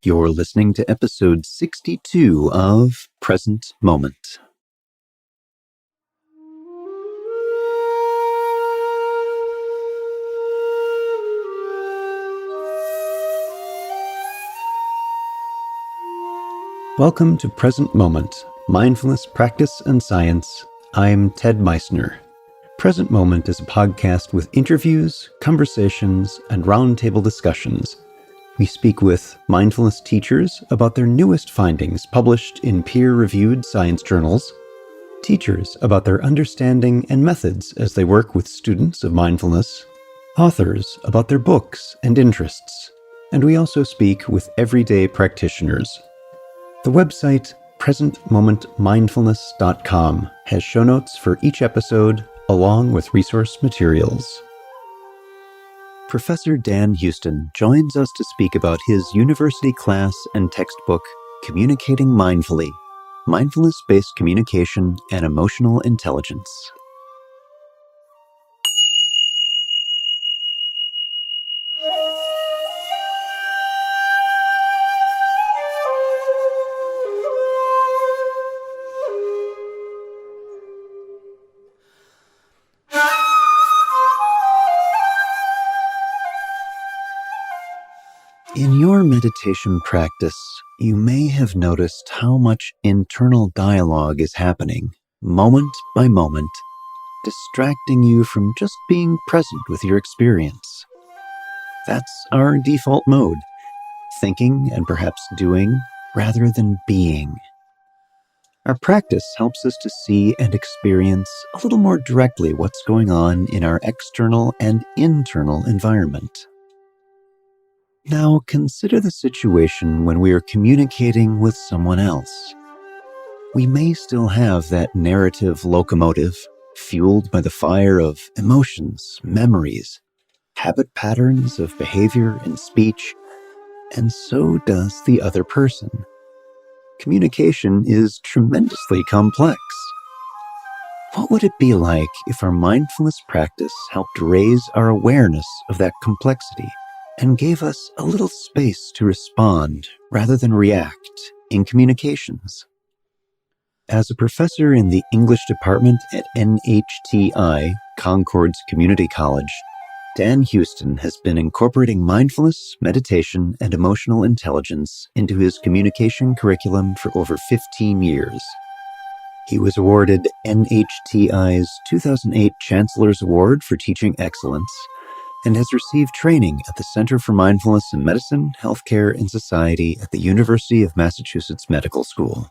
You're listening to episode 62 of Present Moment. Welcome to Present Moment, Mindfulness, Practice, and Science. I'm Ted Meissner. Present Moment is a podcast with interviews, conversations, and roundtable discussions. We speak with mindfulness teachers about their newest findings published in peer-reviewed science journals, teachers about their understanding and methods as they work with students of mindfulness, authors about their books and interests, and we also speak with everyday practitioners. The website presentmomentmindfulness.com has show notes for each episode along with resource materials. Professor Dan Huston joins us to speak about his university class and textbook, Communicating Mindfully, Mindfulness-Based Communication and Emotional Intelligence. In your meditation practice, you may have noticed how much internal dialogue is happening, moment by moment, distracting you from just being present with your experience. That's our default mode, thinking and perhaps doing rather than being. Our practice helps us to see and experience a little more directly what's going on in our external and internal environment. Now consider the situation when we are communicating with someone else. We may still have that narrative locomotive fueled by the fire of emotions, memories, habit patterns of behavior and speech, and so does the other person. Communication is tremendously complex. What would it be like if our mindfulness practice helped raise our awareness of that complexity and gave us a little space to respond rather than react in communications? As a professor in the English department at NHTI, Concord's Community College, Dan Huston has been incorporating mindfulness, meditation, and emotional intelligence into his communication curriculum for over 15 years. He was awarded NHTI's 2008 Chancellor's Award for Teaching Excellence and has received training at the Center for Mindfulness in Medicine, Healthcare, and Society at the University of Massachusetts Medical School.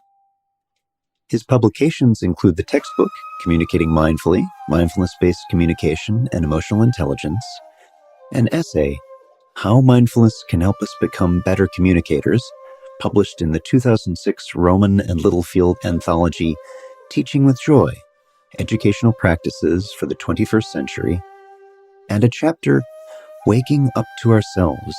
His publications include the textbook, Communicating Mindfully, Mindfulness-Based Communication and Emotional Intelligence, an essay, How Mindfulness Can Help Us Become Better Communicators, published in the 2006 Rowman and Littlefield anthology, Teaching with Joy, Educational Practices for the 21st Century, and a chapter, Waking Up to Ourselves,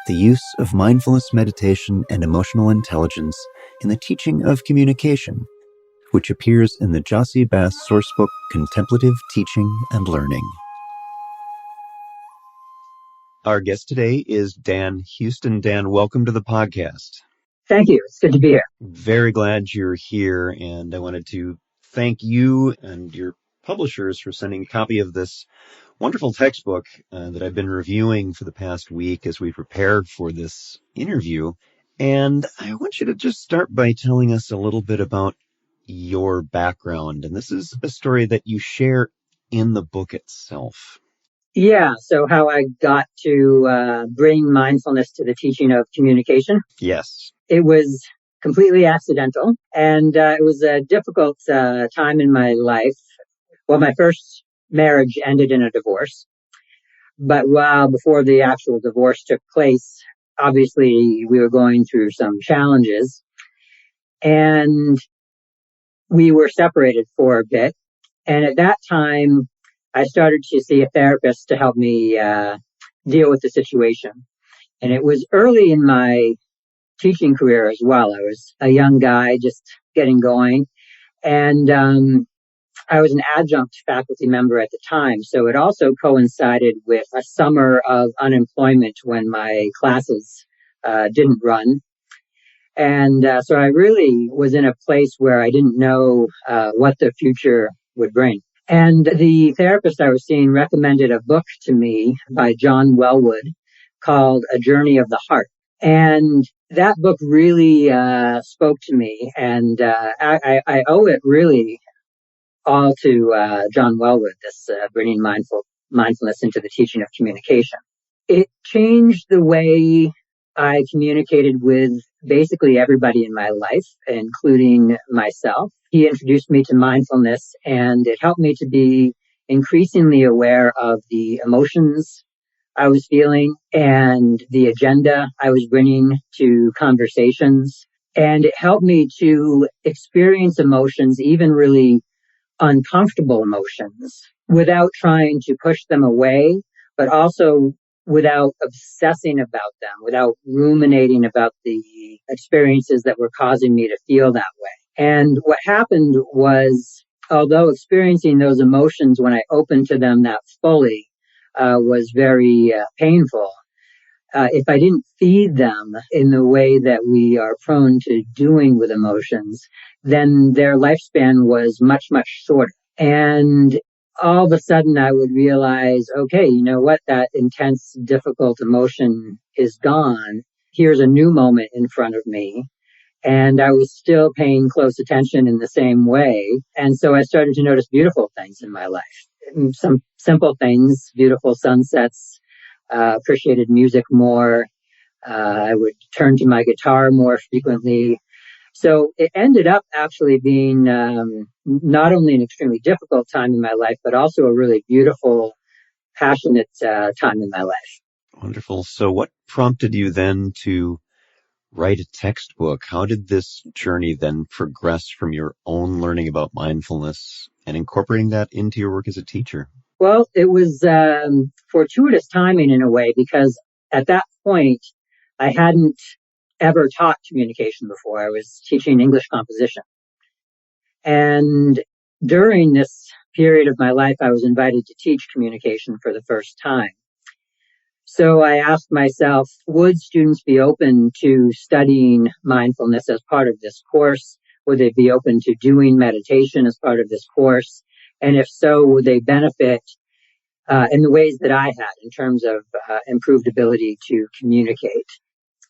the Use of Mindfulness Meditation and Emotional Intelligence in the Teaching of Communication, which appears in the Jossie Bass sourcebook, Contemplative Teaching and Learning. Our guest today is Dan Huston. Dan, welcome to the podcast. Thank you. It's good to be here. Very glad you're here, and I wanted to thank you and your publishers for sending a copy of this wonderful textbook that I've been reviewing for the past week as we prepared for this interview. And I want you to just start by telling us a little bit about your background. And this is a story that you share in the book itself. Yeah, so how I got to bring mindfulness to the teaching of communication. Yes. It was completely accidental, and it was a difficult time in my life. Well, my first marriage ended in a divorce, but before the actual divorce took place, obviously we were going through some challenges, and we were separated for a bit. And at that time, I started to see a therapist to help me deal with the situation. And it was early in my teaching career as well. I was a young guy just getting going. And I was an adjunct faculty member at the time. So it also coincided with a summer of unemployment when my classes didn't run. And so I really was in a place where I didn't know what the future would bring. And the therapist I was seeing recommended a book to me by John Wellwood called A Journey of the Heart. And that book really spoke to me. And I owe it really all to John Wellwood, this bringing mindfulness into the teaching of communication. It changed the way I communicated with basically everybody in my life, including myself. He introduced me to mindfulness, and it helped me to be increasingly aware of the emotions I was feeling and the agenda I was bringing to conversations. And it helped me to experience emotions, even really uncomfortable emotions, without trying to push them away, but also without obsessing about them, without ruminating about the experiences that were causing me to feel that way. And what happened was, although experiencing those emotions when I opened to them that fully was very painful, if I didn't feed them in the way that we are prone to doing with emotions, then their lifespan was much, much shorter. And all of a sudden I would realize, okay, you know what? That intense, difficult emotion is gone. Here's a new moment in front of me. And I was still paying close attention in the same way. And so I started to notice beautiful things in my life. Some simple things, beautiful sunsets, appreciated music more. I would turn to my guitar more frequently. So it ended up actually being not only an extremely difficult time in my life, but also a really beautiful, passionate time in my life. Wonderful. So what prompted you then to write a textbook? How did this journey then progress from your own learning about mindfulness and incorporating that into your work as a teacher? Well, it was fortuitous timing in a way, because at that point, I hadn't ever taught communication before. I was teaching English composition. And during this period of my life, I was invited to teach communication for the first time. So I asked myself, would students be open to studying mindfulness as part of this course? Would they be open to doing meditation as part of this course? And if so, would they benefit in the ways that I had in terms of improved ability to communicate?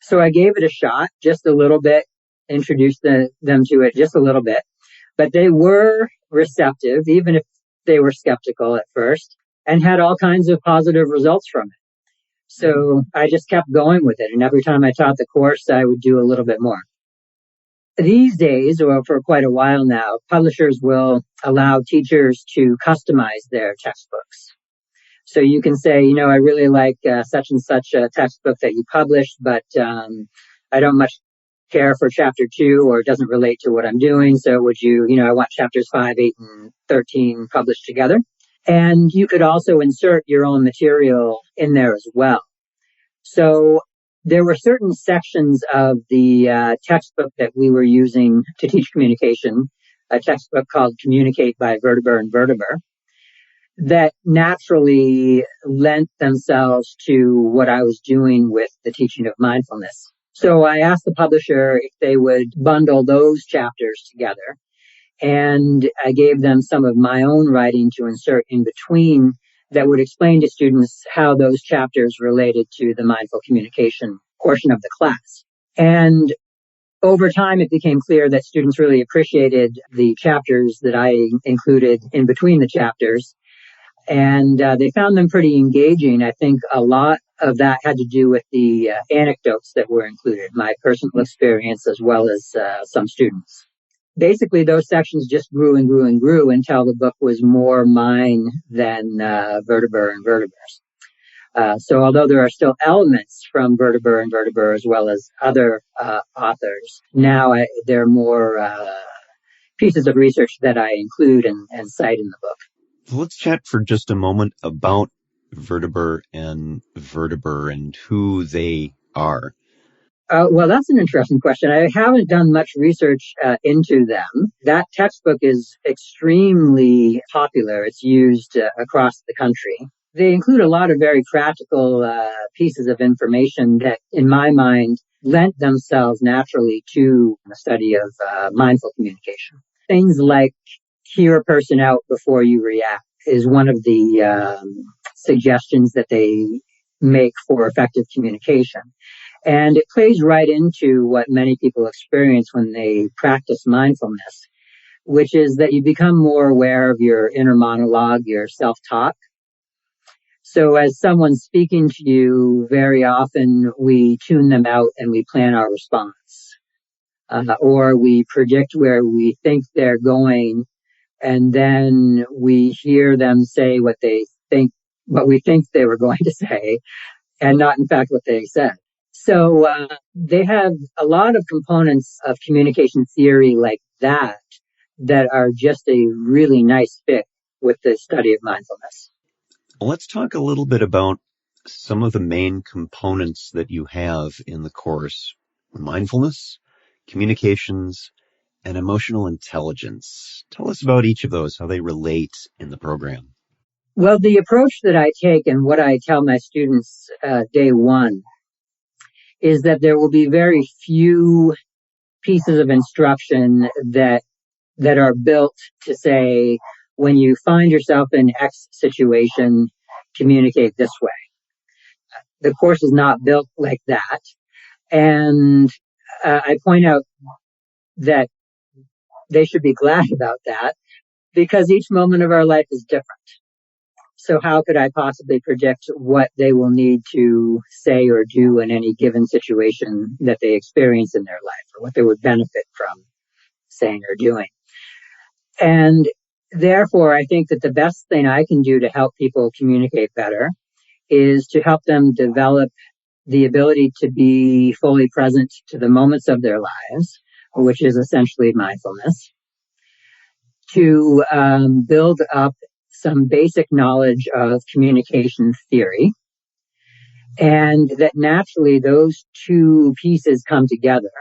So I gave it a shot, just a little bit, introduced them to it just a little bit, but they were receptive, even if they were skeptical at first, and had all kinds of positive results from it. So I just kept going with it. And every time I taught the course, I would do a little bit more. These days, or for quite a while now, publishers will allow teachers to customize their textbooks. So you can say, you know, I really like such and such a textbook that you published, but I don't much care for chapter 2, or it doesn't relate to what I'm doing. So would you, I want chapters 5, 8, and 13 published together. And you could also insert your own material in there as well. So there were certain sections of the textbook that we were using to teach communication, a textbook called Communicate by Vertebra and Vertebra, that naturally lent themselves to what I was doing with the teaching of mindfulness. So I asked the publisher if they would bundle those chapters together, and I gave them some of my own writing to insert in between that would explain to students how those chapters related to the mindful communication portion of the class. And over time, it became clear that students really appreciated the chapters that I included in between the chapters. And they found them pretty engaging. I think a lot of that had to do with the anecdotes that were included, my personal experience, as well as some students. Basically, those sections just grew and grew and grew until the book was more mine than Vertebra and Vertebra. So although there are still elements from Vertebra and Vertebra as well as other authors, now there are more pieces of research that I include and cite in the book. So let's chat for just a moment about Vertebra and Vertebra and who they are. Well, that's an interesting question. I haven't done much research into them. That textbook is extremely popular. It's used across the country. They include a lot of very practical pieces of information that, in my mind, lent themselves naturally to the study of mindful communication. Things like hear a person out before you react is one of the suggestions that they make for effective communication. And it plays right into what many people experience when they practice mindfulness, which is that you become more aware of your inner monologue, your self-talk. So as someone's speaking to you, very often we tune them out and we plan our response. Or we predict where we think they're going, and then we hear them say what we think they were going to say, and not in fact what they said. So they have a lot of components of communication theory like that are just a really nice fit with the study of mindfulness. Let's talk a little bit about some of the main components that you have in the course: mindfulness, communications, and emotional intelligence. Tell us about each of those, how they relate in the program. Well, the approach that I take and what I tell my students day one is that there will be very few pieces of instruction that are built to say, when you find yourself in X situation, communicate this way. The course is not built like that. And I point out that they should be glad about that, because each moment of our life is different. So how could I possibly predict what they will need to say or do in any given situation that they experience in their life, or what they would benefit from saying or doing? And therefore, I think that the best thing I can do to help people communicate better is to help them develop the ability to be fully present to the moments of their lives, which is essentially mindfulness, to build up some basic knowledge of communication theory, and that naturally those two pieces come together,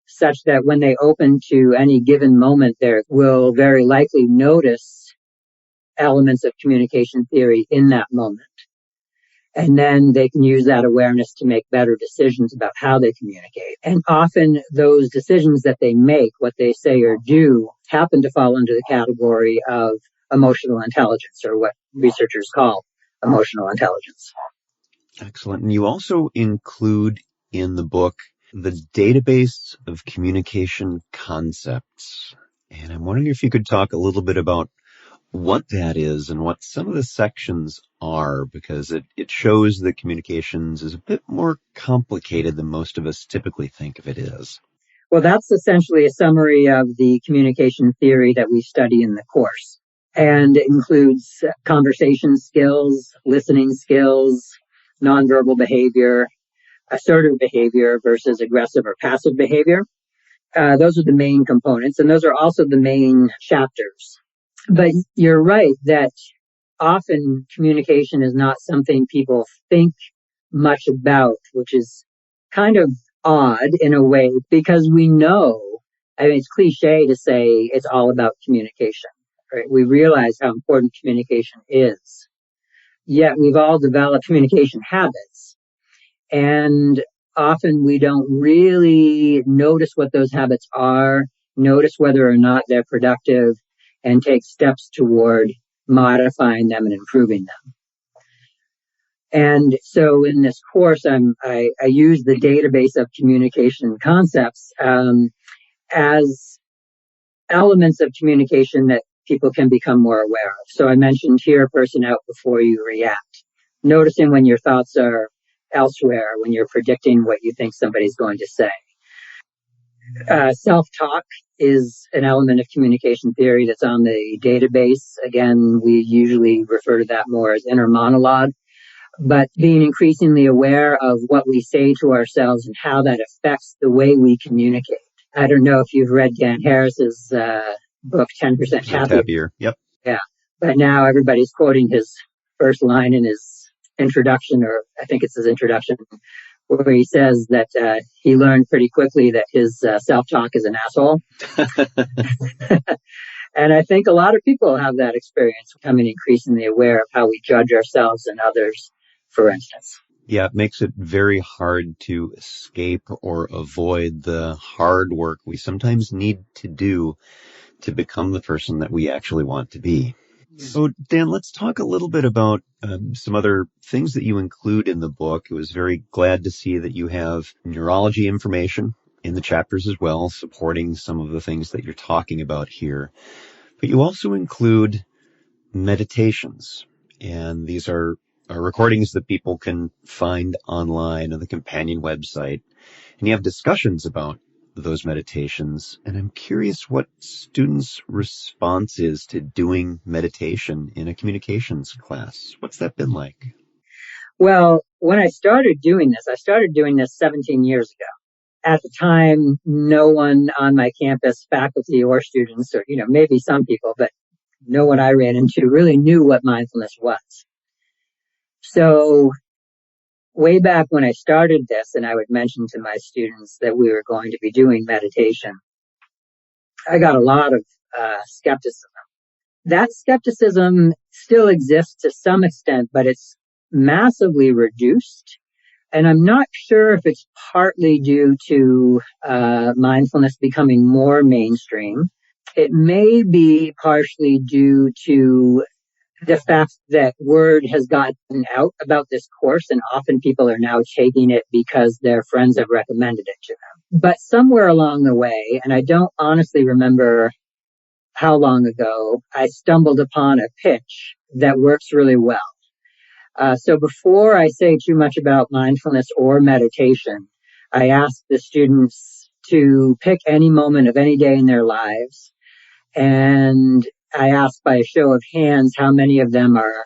such that when they open to any given moment, they will very likely notice elements of communication theory in that moment. And then they can use that awareness to make better decisions about how they communicate. And often those decisions that they make, what they say or do, happen to fall under the category of emotional intelligence, or what researchers call emotional intelligence. Excellent. And you also include in the book the database of communication concepts. And I'm wondering if you could talk a little bit about what that is and what some of the sections are, because it shows that communications is a bit more complicated than most of us typically think of it is. Well, that's essentially a summary of the communication theory that we study in the course. And it includes conversation skills, listening skills, nonverbal behavior, assertive behavior versus aggressive or passive behavior. Those are the main components, and those are also the main chapters. But you're right that often communication is not something people think much about, which is kind of odd in a way, because we know, I mean, it's cliche to say it's all about communication, right? We realize how important communication is, yet we've all developed communication habits, and often we don't really notice what those habits are, notice whether or not they're productive, and take steps toward modifying them and improving them. And so in this course, I use the database of communication concepts as elements of communication that people can become more aware of. So I mentioned hear a person out before you react. Noticing when your thoughts are elsewhere, when you're predicting what you think somebody's going to say. Self-talk is an element of communication theory that's on the database. Again, we usually refer to that more as inner monologue. But being increasingly aware of what we say to ourselves and how that affects the way we communicate. I don't know if you've read Dan Harris's book, 10% Happier. Yep. Yeah. But now everybody's quoting his first line in his introduction, or I think it's his introduction, where he says that he learned pretty quickly that his self-talk is an asshole. And I think a lot of people have that experience, becoming increasingly aware of how we judge ourselves and others, for instance. Yeah, it makes it very hard to escape or avoid the hard work we sometimes need to do to become the person that we actually want to be. So, Dan, let's talk a little bit about some other things that you include in the book. I was very glad to see that you have neurology information in the chapters as well, supporting some of the things that you're talking about here. But you also include meditations, and these are recordings that people can find online on the companion website. And you have discussions about those meditations. And I'm curious what students' response is to doing meditation in a communications class. What's that been like? Well, when I started doing this 17 years ago. At the time, no one on my campus, faculty or students, or, maybe some people, but no one I ran into really knew what mindfulness was. So way back when I started this, and I would mention to my students that we were going to be doing meditation, I got a lot of skepticism. That skepticism still exists to some extent, but it's massively reduced. And I'm not sure if it's partly due to mindfulness becoming more mainstream. It may be partially due to the fact that word has gotten out about this course, and often people are now taking it because their friends have recommended it to them. But somewhere along the way, and I don't honestly remember how long ago, I stumbled upon a pitch that works really well. So before I say too much about mindfulness or meditation, I ask the students to pick any moment of any day in their lives. And I ask by a show of hands how many of them are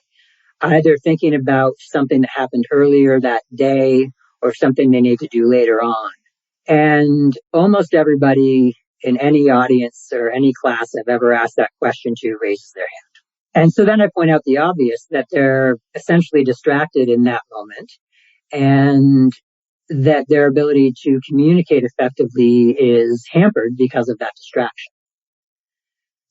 either thinking about something that happened earlier that day or something they need to do later on. And almost everybody in any audience or any class I've ever asked that question to raises their hand. And so then I point out the obvious, that they're essentially distracted in that moment, and that their ability to communicate effectively is hampered because of that distraction.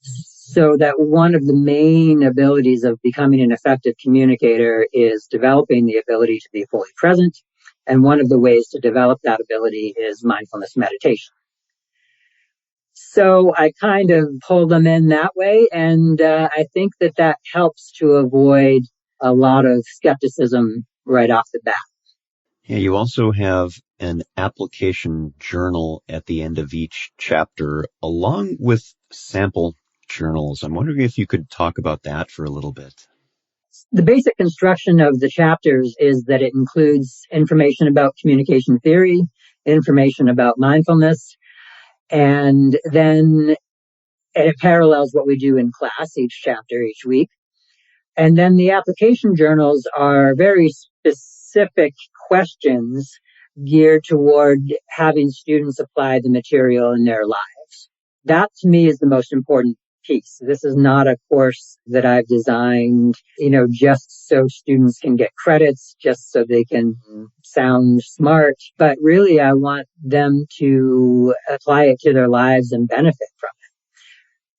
So that one of the main abilities of becoming an effective communicator is developing the ability to be fully present. And one of the ways to develop that ability is mindfulness meditation. So I kind of pull them in that way, and I think that helps to avoid a lot of skepticism right off the bat. Yeah, you also have an application journal at the end of each chapter, along with sample journals. I'm wondering if you could talk about that for a little bit. The basic construction of the chapters is that it includes information about communication theory, information about mindfulness, and then it parallels what we do in class, each chapter, each week. And then the application journals are very specific questions geared toward having students apply the material in their lives. That to me is the most important piece. This is not a course that I've designed, just so students can get credits, just so they can sound smart. But really, I want them to apply it to their lives and benefit from it.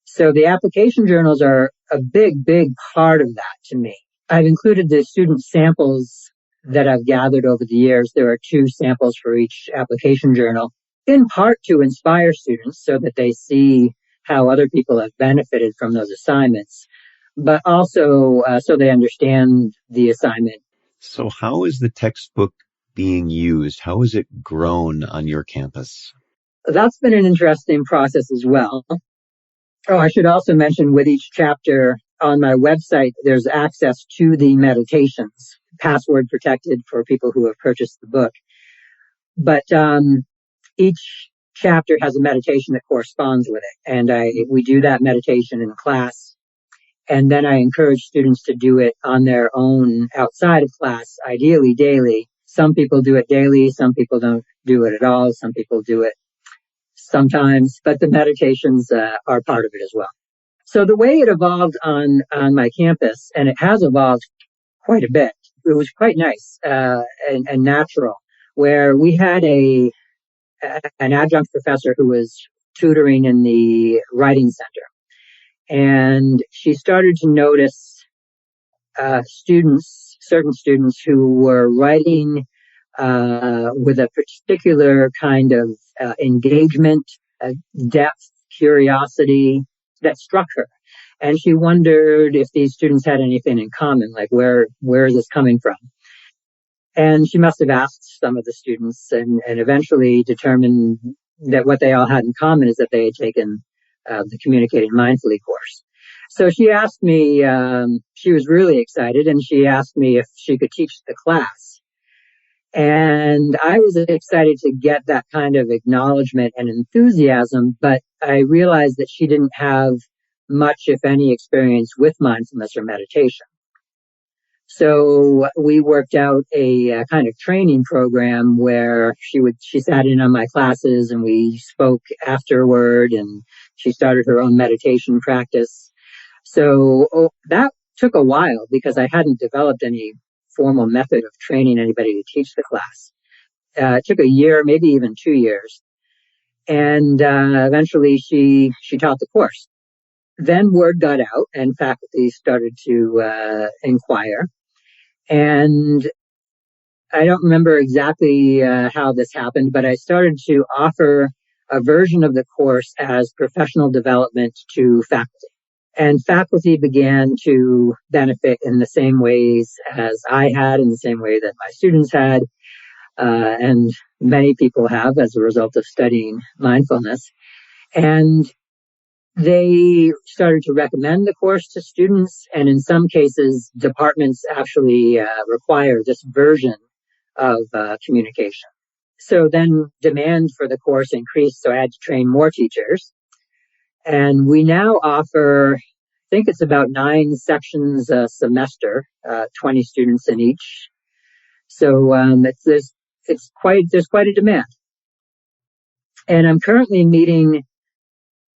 So the application journals are a big, big part of that to me. I've included the student samples that I've gathered over the years. There are 2 samples for each application journal, in part to inspire students so that they see how other people have benefited from those assignments, but also so they understand the assignment. So how is the textbook being used? How has it grown on your campus? That's been an interesting process as well. Oh, I should also mention, with each chapter on my website, there's access to the meditations, password protected for people who have purchased the book. But each chapter has a meditation that corresponds with it. And we do that meditation in class. And then I encourage students to do it on their own outside of class, ideally daily. Some people do it daily. Some people don't do it at all. Some people do it sometimes, but the meditations are part of it as well. So the way it evolved on my campus, and it has evolved quite a bit, it was quite nice and natural, where we had an adjunct professor who was tutoring in the writing center. And she started to notice students certain students who were writing with a particular kind of engagement, depth, curiosity that struck her. And she wondered if these students had anything in common, like where is this coming from? And she must have asked some of the students and eventually determined that what they all had in common is that they had taken the Communicating Mindfully course. So she asked me, she was really excited, and she asked me if she could teach the class. And I was excited to get that kind of acknowledgement and enthusiasm, but I realized that she didn't have much, if any, experience with mindfulness or meditation. So we worked out a kind of training program where she sat in on my classes and we spoke afterward, and she started her own meditation practice. So that took a while because I hadn't developed any formal method of training anybody to teach the class. It took a year, maybe even 2 years. And eventually she taught the course. Then word got out and faculty started to inquire. And I don't remember exactly how this happened, but I started to offer a version of the course as professional development to faculty. And faculty began to benefit in the same ways as I had, in the same way that my students had, and many people have as a result of studying mindfulness. And they started to recommend the course to students, and in some cases, departments actually require this version of communication. So then demand for the course increased, so I had to train more teachers. And we now offer, I think it's about 9 sections a semester, 20 students in each. So there's quite a demand. And I'm currently meeting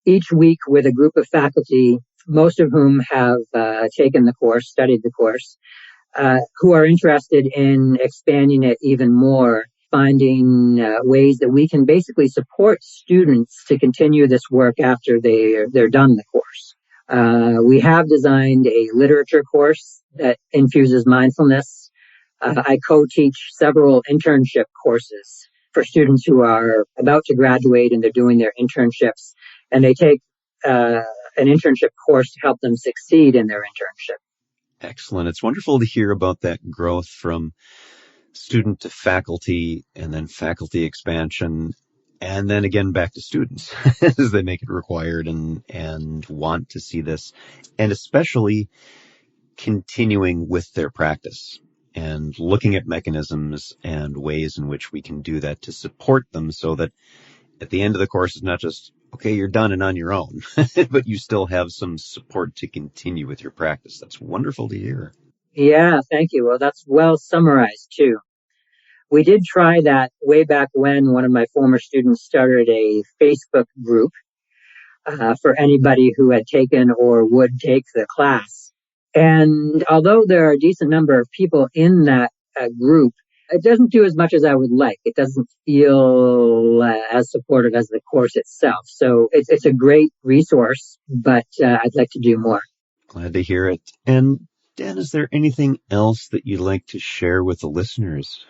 each week with a group of faculty, most of whom have taken the course, studied the course, who are interested in expanding it even more, finding ways that we can basically support students to continue this work after they're done the course. We have designed a literature course that infuses mindfulness. I co-teach several internship courses for students who are about to graduate and they're doing their internships, and they take an internship course to help them succeed in their internship. Excellent. It's wonderful to hear about that growth from student to faculty and then faculty expansion and then again back to students as they make it required and want to see this, and especially continuing with their practice and looking at mechanisms and ways in which we can do that to support them so that at the end of the course, it's not just, okay, you're done and on your own, but you still have some support to continue with your practice. That's wonderful to hear. Yeah, thank you. Well, that's well summarized too. We did try that way back when one of my former students started a Facebook group for anybody who had taken or would take the class. And although there are a decent number of people in that group, it doesn't do as much as I would like. It doesn't feel as supportive as the course itself. So it's a great resource, but I'd like to do more. Glad to hear it. And Dan, is there anything else that you'd like to share with the listeners?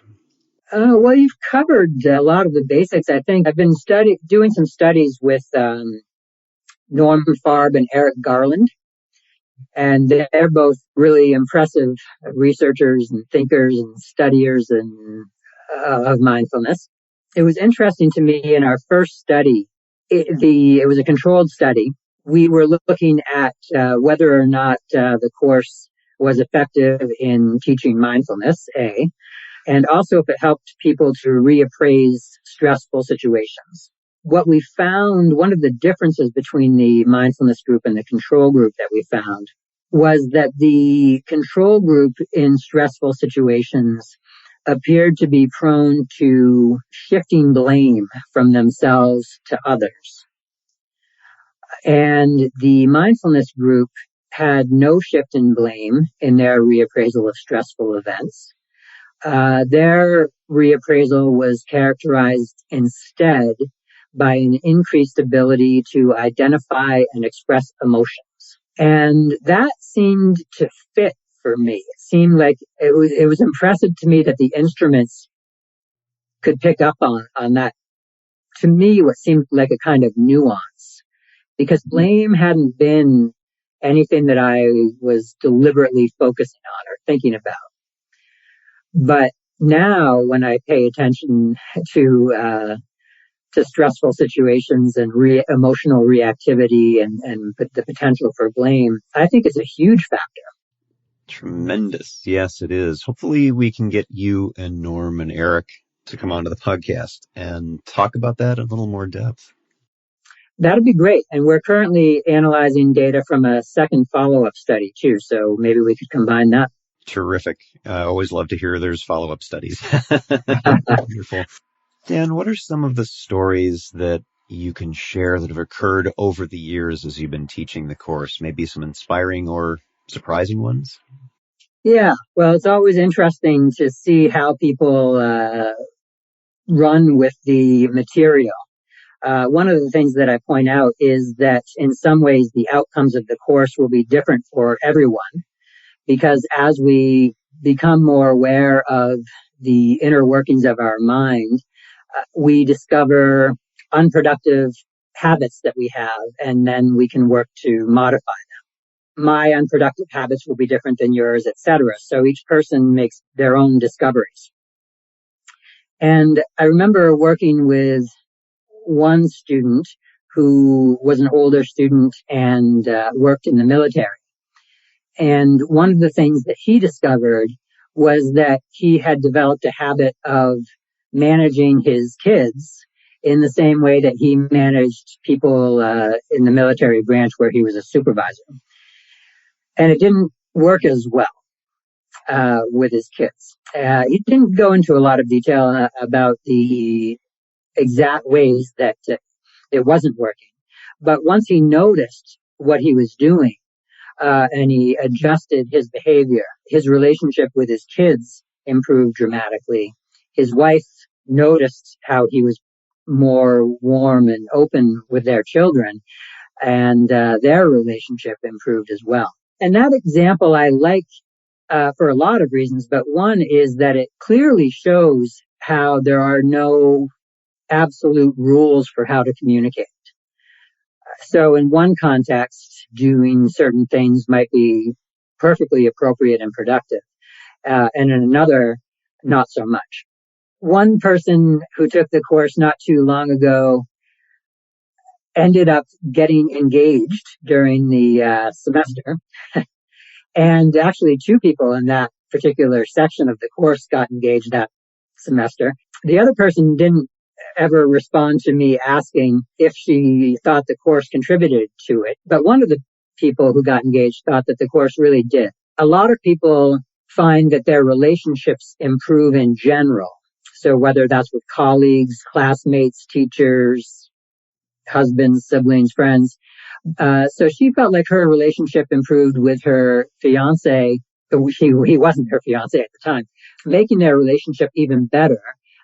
Well, you've covered a lot of the basics. I think I've been doing some studies with Norm Farb and Eric Garland, and they're both really impressive researchers and thinkers and studiers of mindfulness. It was interesting to me in our first study. It was a controlled study. We were looking at whether or not the course was effective in teaching mindfulness, A, and also if it helped people to reappraise stressful situations. What we found, one of the differences between the mindfulness group and the control group that we found, was that the control group in stressful situations appeared to be prone to shifting blame from themselves to others. And the mindfulness group had no shift in blame in their reappraisal of stressful events. Their reappraisal was characterized instead by an increased ability to identify and express emotions. And that seemed to fit for me. It seemed like it was impressive to me that the instruments could pick up on that, to me, what seemed like a kind of nuance, because blame hadn't been anything that I was deliberately focusing on or thinking about. But now when I pay attention to stressful situations and emotional reactivity and the potential for blame, I think it's a huge factor. Tremendous. Yes, it is. Hopefully we can get you and Norm and Eric to come onto the podcast and talk about that in a little more depth. That'd be great. And we're currently analyzing data from a second follow-up study too. So maybe we could combine that. Terrific. I always love to hear there's follow-up studies. Wonderful. Dan, what are some of the stories that you can share that have occurred over the years as you've been teaching the course? Maybe some inspiring or surprising ones? Yeah, well, it's always interesting to see how people run with the material. One of the things that I point out is that in some ways the outcomes of the course will be different for everyone, because as we become more aware of the inner workings of our mind, we discover unproductive habits that we have, and then we can work to modify them. My unproductive habits will be different than yours, etc. So each person makes their own discoveries. And I remember working with one student who was an older student and worked in the military. And one of the things that he discovered was that he had developed a habit of managing his kids in the same way that he managed people in the military branch where he was a supervisor. And it didn't work as well with his kids. He didn't go into a lot of detail about the exact ways that it wasn't working. But once he noticed what he was doing, and he adjusted his behavior, his relationship with his kids improved dramatically. His wife noticed how he was more warm and open with their children, and their relationship improved as well. And that example I like for a lot of reasons, but one is that it clearly shows how there are no absolute rules for how to communicate. So in one context, doing certain things might be perfectly appropriate and productive, and in another, not so much. One person who took the course not too long ago ended up getting engaged during the semester. And actually two people in that particular section of the course got engaged that semester. The other person didn't ever respond to me asking if she thought the course contributed to it. But one of the people who got engaged thought that the course really did. A lot of people find that their relationships improve in general. So whether that's with colleagues, classmates, teachers, husbands, siblings, friends. So she felt like her relationship improved with her fiance. He wasn't her fiance at the time, making their relationship even better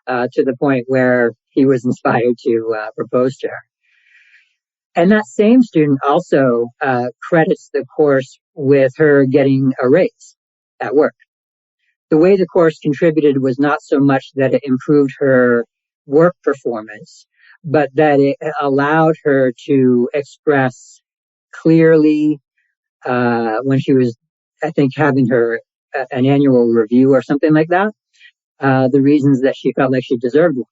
to the point where he was inspired to propose to her. And that same student also credits the course with her getting a raise at work. The way the course contributed was not so much that it improved her work performance, but that it allowed her to express clearly when she was, I think, having her an annual review or something like that, the reasons that she felt like she deserved one.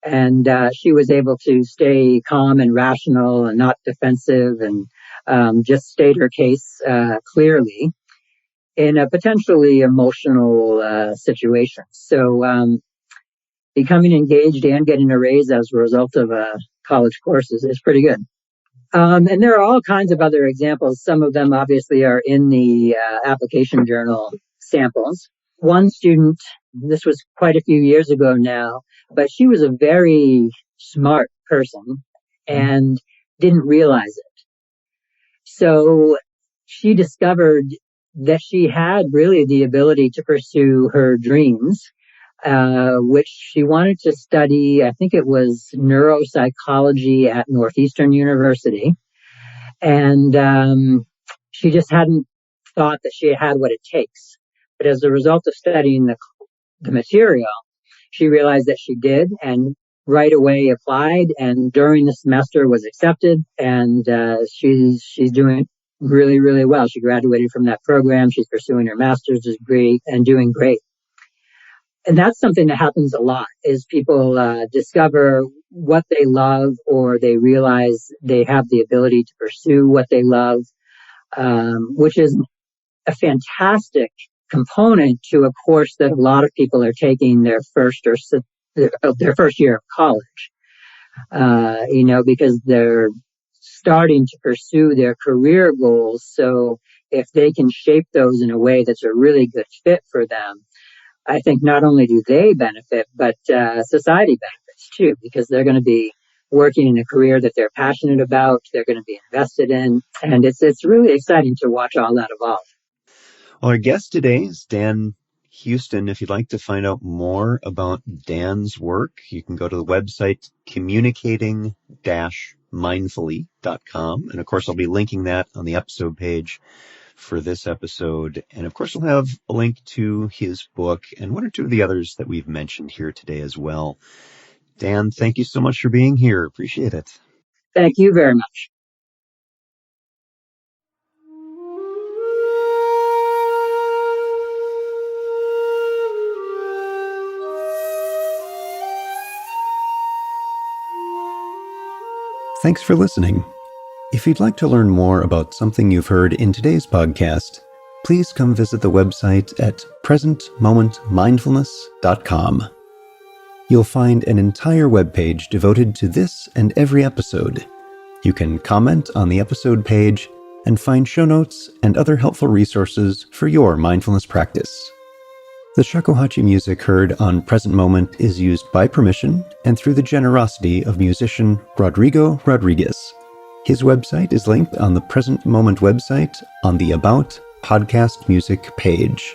And she was able to stay calm and rational and not defensive, and just state her case clearly in a potentially emotional situation. So becoming engaged and getting a raise as a result of a college course is pretty good. And there are all kinds of other examples. Some of them obviously are in the application journal samples. One student, this was quite a few years ago now, but she was a very smart person and didn't realize it. So she discovered that she had really the ability to pursue her dreams, which she wanted to study. I think it was neuropsychology at Northeastern University. And she just hadn't thought that she had what it takes. But as a result of studying the material, she realized that she did, and right away applied, and during the semester was accepted, and she's doing really, really well. She graduated from that program. She's pursuing her master's degree and doing great. And that's something that happens a lot, is people discover what they love, or they realize they have the ability to pursue what they love, which is a fantastic component to a course that a lot of people are taking their first year of college, because they're starting to pursue their career goals. So if they can shape those in a way that's a really good fit for them, I think not only do they benefit, but society benefits too, because they're going to be working in a career that they're passionate about, they're going to be invested in, and it's really exciting to watch all that evolve. Well, our guest today is Dan Huston. If you'd like to find out more about Dan's work, you can go to the website communicating-mindfully.com. And of course, I'll be linking that on the episode page for this episode. And of course, we'll have a link to his book and one or two of the others that we've mentioned here today as well. Dan, thank you so much for being here. Appreciate it. Thank you very much. Thanks for listening. If you'd like to learn more about something you've heard in today's podcast, please come visit the website at presentmomentmindfulness.com. You'll find an entire webpage devoted to this and every episode. You can comment on the episode page and find show notes and other helpful resources for your mindfulness practice. The shakuhachi music heard on Present Moment is used by permission and through the generosity of musician Rodrigo Rodriguez. His website is linked on the Present Moment website on the About Podcast Music page.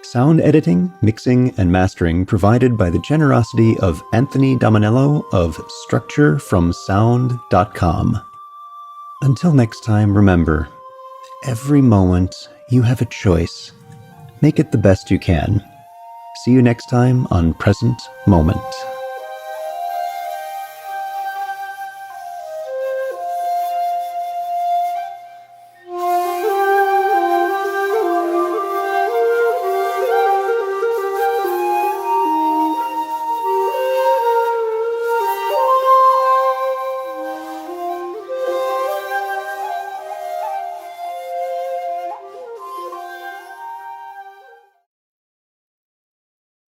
Sound editing, mixing, and mastering provided by the generosity of Anthony Dominello of StructureFromSound.com. Until next time, remember, every moment you have a choice. Make it the best you can. See you next time on Present Moment.